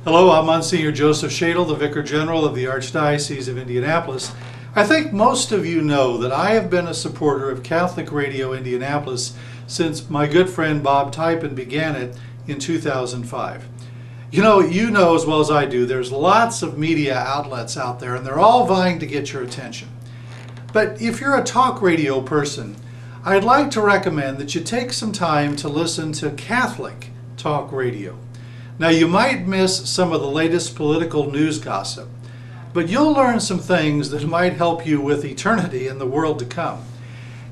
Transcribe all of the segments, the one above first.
Hello, I'm Monsignor Joseph Schaedel, the Vicar General of the Archdiocese of Indianapolis. I think most of you know that I have been a supporter of Catholic Radio Indianapolis since my good friend Bob Typen began it in 2005. You know as well as I do, there's lots of media outlets out there and they're all vying to get your attention. But if you're a talk radio person, I'd like to recommend that you take some time to listen to Catholic talk radio. Now, you might miss some of the latest political news gossip, but you'll learn some things that might help you with eternity and the world to come.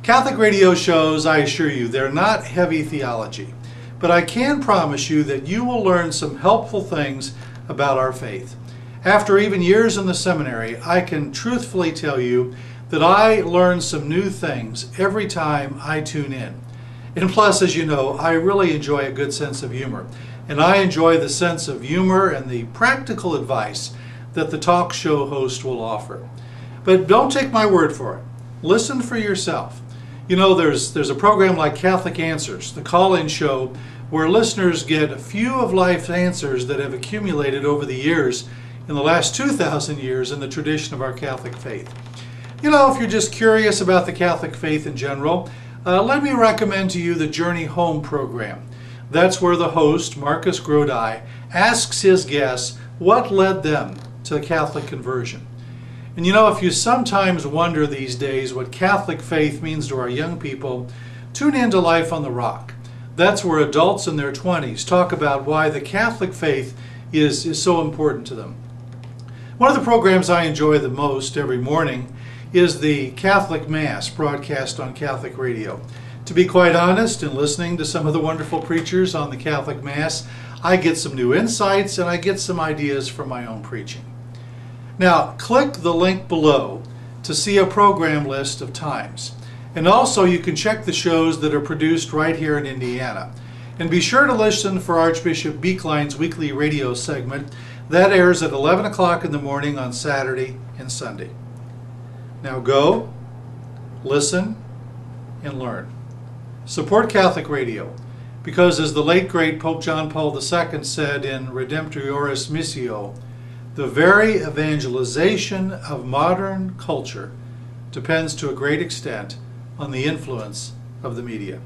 Catholic radio shows, I assure you, they're not heavy theology, but I can promise you that you will learn some helpful things about our faith. After even years in the seminary, I can truthfully tell you that I learn some new things every time I tune in. And plus, as you know, I really enjoy a good sense of humor. And I enjoy the sense of humor and the practical advice that the talk show host will offer. But don't take my word for it. Listen for yourself. You know, there's a program like Catholic Answers, the call-in show, where listeners get a few of life's answers that have accumulated over the years in the last 2,000 years in the tradition of our Catholic faith. You know, if you're just curious about the Catholic faith in general, let me recommend to you the Journey Home program. That's where the host, Marcus Grodi, asks his guests what led them to Catholic conversion. And you know, if you sometimes wonder these days what Catholic faith means to our young people, tune in to Life on the Rock. That's where adults in their 20s talk about why the Catholic faith is so important to them. One of the programs I enjoy the most every morning is the Catholic Mass broadcast on Catholic radio. To be quite honest, in listening to some of the wonderful preachers on the Catholic Mass, I get some new insights and I get some ideas from my own preaching. Now, click the link below to see a program list of times. And also you can check the shows that are produced right here in Indiana. And be sure to listen for Archbishop Beeklein's weekly radio segment. That airs at 11 o'clock in the morning on Saturday and Sunday. Now go, listen, and learn. Support Catholic radio, because as the late great Pope John Paul II said in Redemptorioris Missio, the very evangelization of modern culture depends to a great extent on the influence of the media.